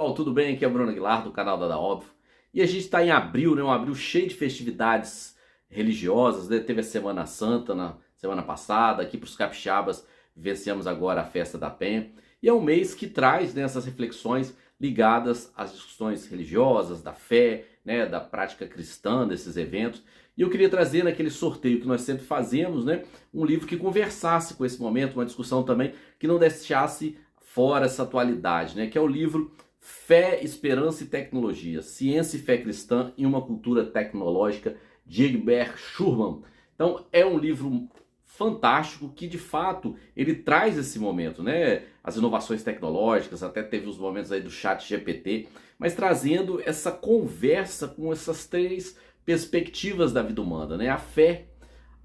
Pessoal, tudo bem? Aqui é o Bruno Aguilar do canal da Óbvio. E a gente está em abril, né? Um abril cheio de festividades religiosas, né? Teve a Semana Santa na semana passada, aqui para os capixabas vivenciamos agora a Festa da Penha. E é um mês que traz, né, essas reflexões ligadas às discussões religiosas, da fé, né, da prática cristã desses eventos. E eu queria trazer naquele sorteio que nós sempre fazemos, né, um livro que conversasse com esse momento, uma discussão também que não deixasse fora essa atualidade, né, que é o livro Fé, Esperança e Tecnologia, Ciência e Fé Cristã em uma Cultura Tecnológica, de Egbert Schurman. Então é um livro fantástico que de fato ele traz esse momento, né? As inovações tecnológicas, até teve os momentos aí do chat GPT, mas trazendo essa conversa com essas três perspectivas da vida humana, né? A fé,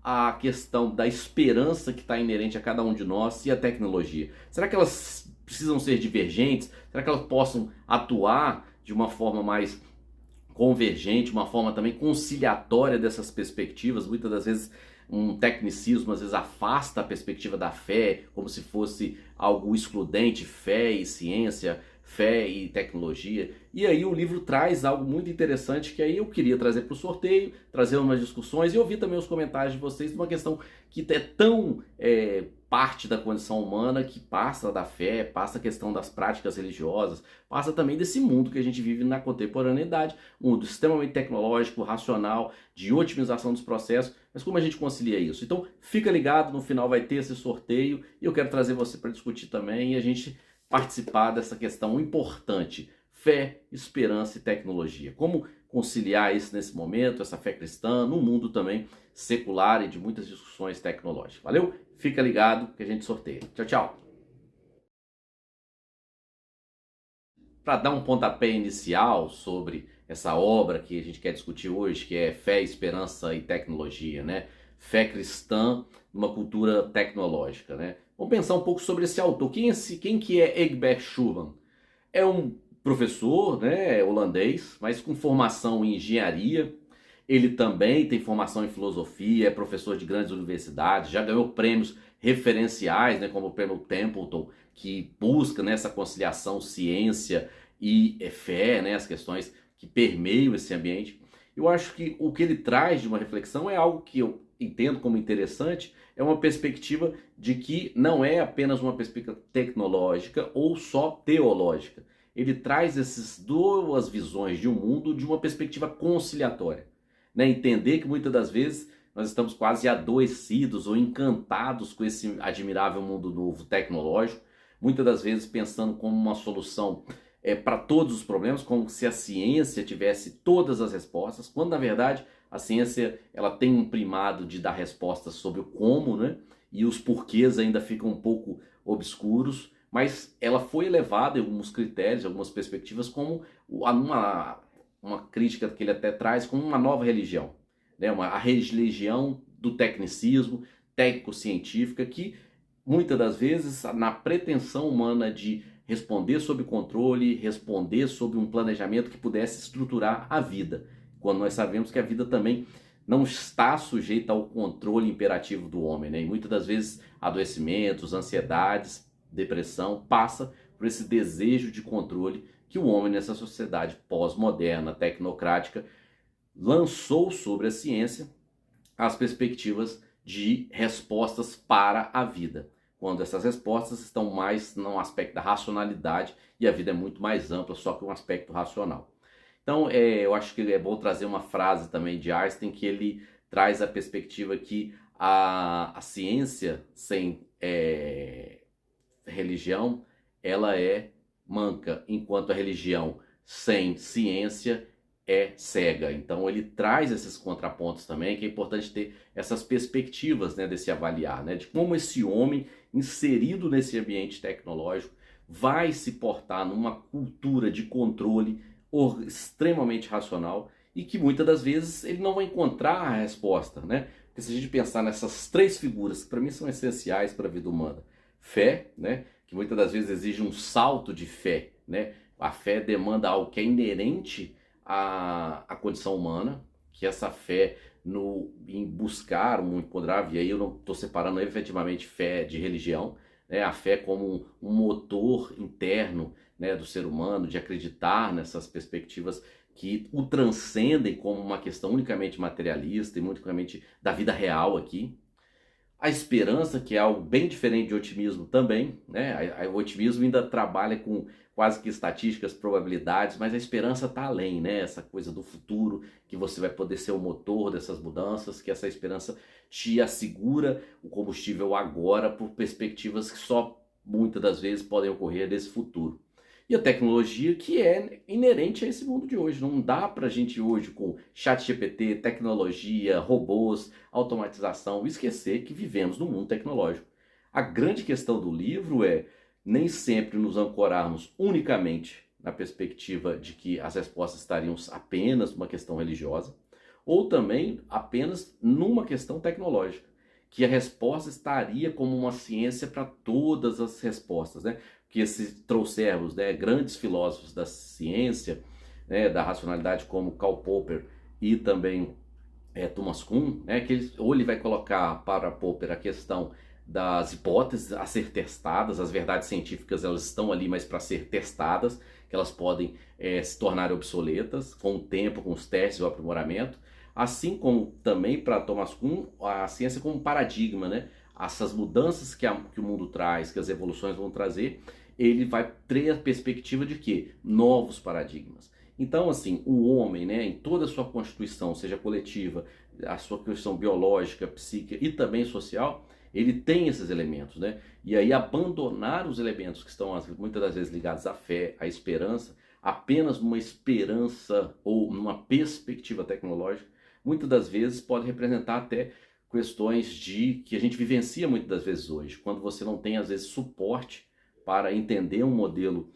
a questão da esperança que está inerente a cada um de nós e a tecnologia. Será que elas precisam ser divergentes? Será que elas possam atuar de uma forma mais convergente, uma forma também conciliatória dessas perspectivas? Muitas das vezes um tecnicismo às vezes afasta a perspectiva da fé, como se fosse algo excludente, fé e ciência, fé e tecnologia. E aí o livro traz algo muito interessante que aí eu queria trazer para o sorteio, trazer umas discussões e ouvir também os comentários de vocês de uma questão que é tão parte da condição humana, que passa da fé, passa a questão das práticas religiosas, passa também desse mundo que a gente vive na contemporaneidade, um mundo extremamente tecnológico, racional, de otimização dos processos, mas como a gente concilia isso? Então fica ligado, no final vai ter esse sorteio e eu quero trazer você para discutir também e a gente participar dessa questão importante: fé, esperança e tecnologia. Como conciliar isso nesse momento, essa fé cristã, num mundo também secular e de muitas discussões tecnológicas. Valeu? Fica ligado que a gente sorteia. Tchau, tchau. Para dar um pontapé inicial sobre essa obra que a gente quer discutir hoje, que é Fé, Esperança e Tecnologia, né? Fé cristã numa cultura tecnológica, né? Vamos pensar um pouco sobre esse autor. Quem que é Egbert Schurman? É um professor, né, holandês, mas com formação em engenharia. Ele também tem formação em filosofia, é professor de grandes universidades, já ganhou prêmios referenciais, né, como o prêmio Templeton, que busca, né, essa conciliação ciência e fé, né, as questões que permeiam esse ambiente. Eu acho que o que ele traz de uma reflexão é algo que eu entendo como interessante, é uma perspectiva de que não é apenas uma perspectiva tecnológica ou só teológica. Ele traz essas duas visões de um mundo de uma perspectiva conciliatória, né? Entender que muitas das vezes nós estamos quase adoecidos ou encantados com esse admirável mundo novo tecnológico, muitas das vezes pensando como uma solução para todos os problemas, como se a ciência tivesse todas as respostas, quando na verdade a ciência ela tem um primado de dar respostas sobre o como, né? E os porquês ainda ficam um pouco obscuros, mas ela foi elevada em alguns critérios, algumas perspectivas, como uma crítica que ele até traz como uma nova religião, né? A religião do tecnicismo, técnico-científica, que muitas das vezes na pretensão humana de responder sob controle, responder sob um planejamento que pudesse estruturar a vida, quando nós sabemos que a vida também não está sujeita ao controle imperativo do homem, né? E muitas das vezes adoecimentos, ansiedades, depressão passa por esse desejo de controle que o homem nessa sociedade pós-moderna, tecnocrática, lançou sobre a ciência as perspectivas de respostas para a vida, quando essas respostas estão mais no aspecto da racionalidade e a vida é muito mais ampla só que um aspecto racional. Então, eu acho que é bom trazer uma frase também de Einstein, que ele traz a perspectiva que a ciência sem religião, ela é manca, enquanto a religião sem ciência é cega. Então ele traz esses contrapontos também, que é importante ter essas perspectivas, né, desse avaliar, né, de como esse homem inserido nesse ambiente tecnológico vai se portar numa cultura de controle extremamente racional e que muitas das vezes ele não vai encontrar a resposta, né? Porque se a gente pensar nessas três figuras que para mim são essenciais para a vida humana: fé, né, que muitas das vezes exige um salto de fé, né? A fé demanda algo que é inerente à condição humana, que essa fé em buscar um imponderável, e aí eu não estou separando efetivamente fé de religião, né? A fé como um motor interno né, do ser humano, de acreditar nessas perspectivas que o transcendem como uma questão unicamente materialista e unicamente da vida real aqui. A esperança, que é algo bem diferente de otimismo também, né? O otimismo ainda trabalha com quase que estatísticas, probabilidades, mas a esperança está além, né? Essa coisa do futuro, que você vai poder ser o motor dessas mudanças, que essa esperança te assegura o combustível agora por perspectivas que só muitas das vezes podem ocorrer nesse futuro. E a tecnologia que é inerente a esse mundo de hoje. Não dá para a gente hoje, com chat GPT, tecnologia, robôs, automatização, esquecer que vivemos num mundo tecnológico. A grande questão do livro é nem sempre nos ancorarmos unicamente na perspectiva de que as respostas estariam apenas numa questão religiosa, ou também apenas numa questão tecnológica, que a resposta estaria como uma ciência para todas as respostas, né? Que se trouxermos, né, grandes filósofos da ciência, né, da racionalidade, como Karl Popper e também Thomas Kuhn, né, que ou ele vai colocar para Popper a questão das hipóteses a ser testadas, as verdades científicas elas estão ali, mas para ser testadas, que elas podem se tornar obsoletas com o tempo, com os testes e o aprimoramento, assim como também para Thomas Kuhn a ciência como paradigma, né? Essas mudanças que o mundo traz, que as evoluções vão trazer, ele vai ter a perspectiva de quê? Novos paradigmas. Então, assim, o homem, né, em toda a sua constituição, seja coletiva, a sua questão biológica, psíquica e também social, ele tem esses elementos, né? E aí abandonar os elementos que estão muitas das vezes ligados à fé, à esperança, apenas numa esperança ou numa perspectiva tecnológica, muitas das vezes pode representar até questões de que a gente vivencia muitas das vezes hoje, quando você não tem às vezes suporte para entender um modelo,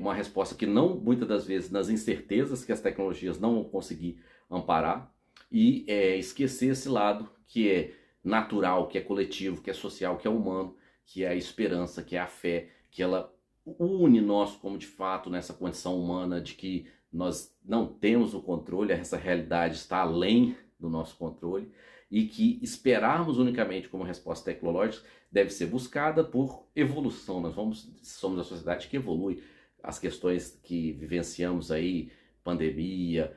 uma resposta que não, muitas das vezes, nas incertezas que as tecnologias não vão conseguir amparar, e esquecer esse lado que é natural, que é coletivo, que é social, que é humano, que é a esperança, que é a fé, que ela une nós como de fato nessa condição humana de que nós não temos o controle, essa realidade está além do nosso controle, e que esperarmos unicamente como resposta tecnológica deve ser buscada por evolução. Nós somos a sociedade que evolui. As questões que vivenciamos aí, pandemia,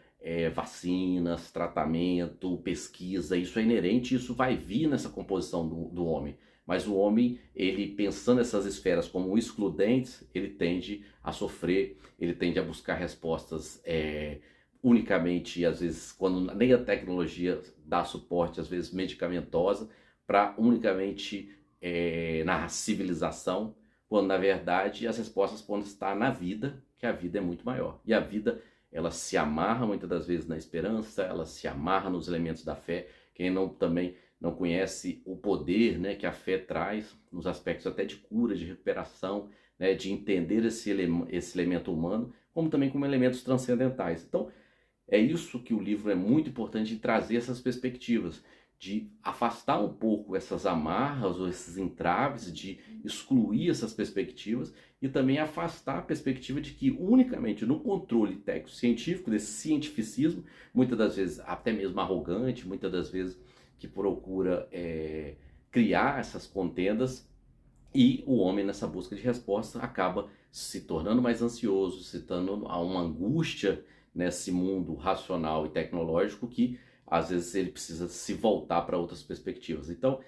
vacinas, tratamento, pesquisa, isso é inerente, isso vai vir nessa composição do homem. Mas o homem, ele pensando essas esferas como excludentes, ele tende a sofrer, ele tende a buscar respostas unicamente, às vezes, quando nem a tecnologia dá suporte, às vezes medicamentosa, para unicamente na civilização, quando na verdade as respostas podem estar na vida, que a vida é muito maior. E a vida, ela se amarra muitas das vezes na esperança, ela se amarra nos elementos da fé. Quem também não conhece o poder, né, que a fé traz nos aspectos até de cura, de recuperação, né, de entender esse elemento humano, como também como elementos transcendentais. Então, é isso que o livro é muito importante, em trazer essas perspectivas, de afastar um pouco essas amarras ou esses entraves, de excluir essas perspectivas e também afastar a perspectiva de que unicamente no controle técnico científico, desse cientificismo, muitas das vezes até mesmo arrogante, muitas das vezes que procura criar essas contendas, e o homem nessa busca de resposta acaba se tornando mais ansioso, se tornando a uma angústia nesse mundo racional e tecnológico que às vezes ele precisa se voltar para outras perspectivas. Então,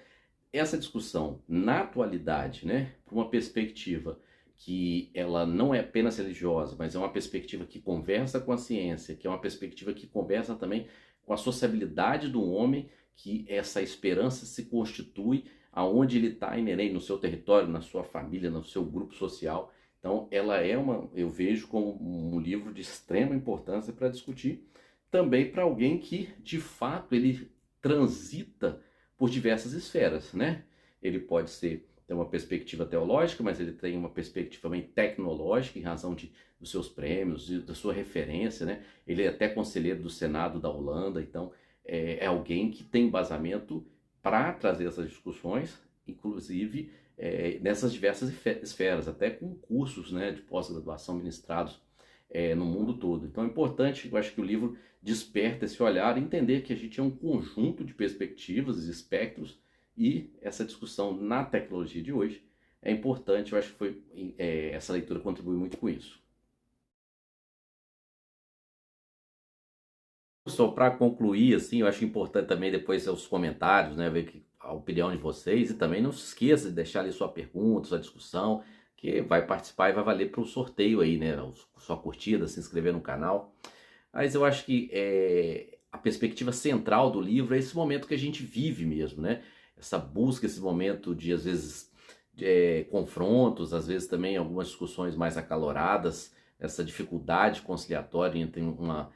essa discussão na atualidade, né, por uma perspectiva que ela não é apenas religiosa, mas é uma perspectiva que conversa com a ciência, que é uma perspectiva que conversa também com a sociabilidade do homem, que essa esperança se constitui aonde ele está inerente, no seu território, na sua família, no seu grupo social. Então, ela é eu vejo como um livro de extrema importância para discutir, também para alguém que, de fato, ele transita por diversas esferas, né? Ele pode ter uma perspectiva teológica, mas ele tem uma perspectiva também tecnológica, em razão dos seus prêmios, da sua referência, né? Ele é até conselheiro do Senado da Holanda, então é alguém que tem embasamento para trazer essas discussões, inclusive nessas diversas esferas, até com cursos, né, de pós-graduação ministrados no mundo todo. Então é importante, eu acho que o livro desperta esse olhar, entender que a gente é um conjunto de perspectivas e espectros, e essa discussão na tecnologia de hoje é importante, eu acho que essa leitura contribui muito com isso. Só para concluir, assim, eu acho importante também depois os comentários, né, ver a opinião de vocês e também não se esqueça de deixar ali sua pergunta, sua discussão, que vai participar e vai valer para o sorteio aí, né, sua curtida, se inscrever no canal. Mas eu acho que a perspectiva central do livro é esse momento que a gente vive mesmo, né? Essa busca, esse momento de, às vezes, confrontos, às vezes também algumas discussões mais acaloradas, essa dificuldade conciliatória entre uma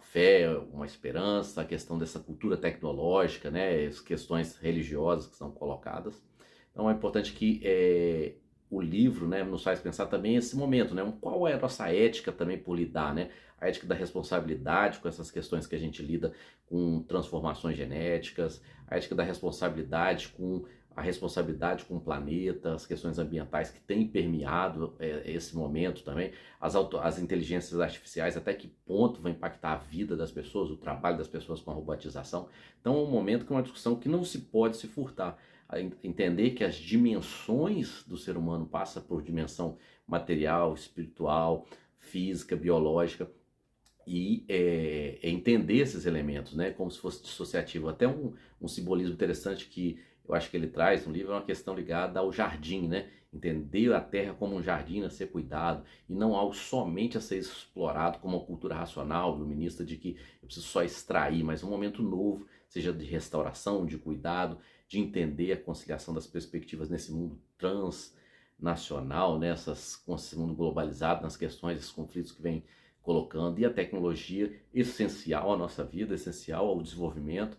fé, uma esperança, a questão dessa cultura tecnológica, né? As questões religiosas que são colocadas. Então é importante que o livro, né, nos faz pensar também esse momento, né? Qual é a nossa ética também por lidar, né? A ética da responsabilidade com essas questões que a gente lida com transformações genéticas, a ética da responsabilidade com a responsabilidade com o planeta, as questões ambientais que têm permeado esse momento também, as inteligências artificiais, até que ponto vai impactar a vida das pessoas, o trabalho das pessoas com a robotização. Então é um momento que é uma discussão que não se pode se furtar. A entender que as dimensões do ser humano passam por dimensão material, espiritual, física, biológica, e entender esses elementos, né, como se fosse dissociativo. Até um simbolismo interessante que eu acho que ele traz no livro é uma questão ligada ao jardim, né? Entender a terra como um jardim a ser cuidado e não algo somente a ser explorado como uma cultura racional, iluminista, de que eu preciso só extrair, mas um momento novo, seja de restauração, de cuidado, de entender a conciliação das perspectivas nesse mundo transnacional, né? Esse mundo globalizado, nas questões, esses conflitos que vêm colocando, e a tecnologia essencial à nossa vida, essencial ao desenvolvimento.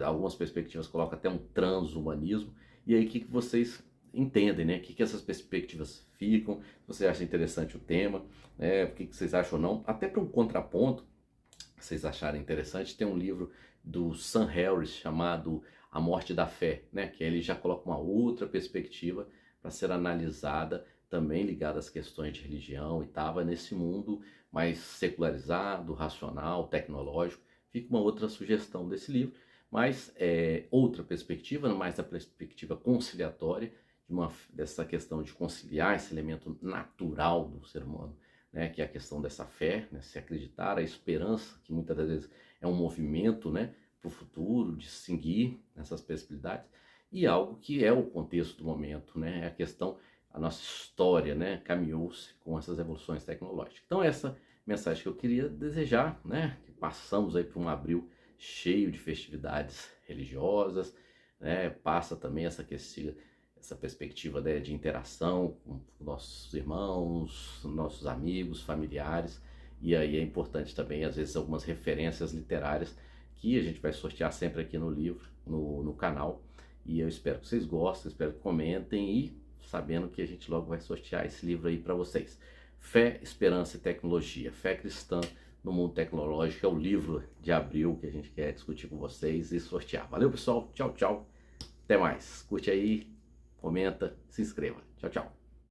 Algumas perspectivas colocam até um transhumanismo. E aí o que vocês entendem, né? O que essas perspectivas ficam? Se você acha interessante o tema, né? O que vocês acham ou não? Até para um contraponto, se vocês acharem interessante, tem um livro do Sam Harris chamado A Morte da Fé, né? Que ele já coloca uma outra perspectiva para ser analisada, também ligada às questões de religião, e estava nesse mundo mais secularizado, racional, tecnológico. Fica uma outra sugestão desse livro, mas outra perspectiva, mais da perspectiva conciliatória, dessa questão de conciliar esse elemento natural do ser humano, né, que é a questão dessa fé, né, se acreditar, a esperança, que muitas das vezes é um movimento, né, para o futuro, de seguir essas possibilidades, e algo que é o contexto do momento, né, é a questão, a nossa história, né, caminhou-se com essas evoluções tecnológicas. Então essa mensagem que eu queria desejar, né, que passamos aí por um abril cheio de festividades religiosas, né, passa também essa perspectiva, né, de interação com nossos irmãos, nossos amigos, familiares, e aí é importante também, às vezes, algumas referências literárias que a gente vai sortear sempre aqui no livro, no canal, e eu espero que vocês gostem, espero que comentem, e sabendo que a gente logo vai sortear esse livro aí para vocês. Fé, Esperança e Tecnologia, Fé Cristã no Mundo Tecnológico, é o livro de abril que a gente quer discutir com vocês e sortear. Valeu, pessoal, tchau, tchau, até mais, curte aí, comenta, se inscreva, tchau, tchau.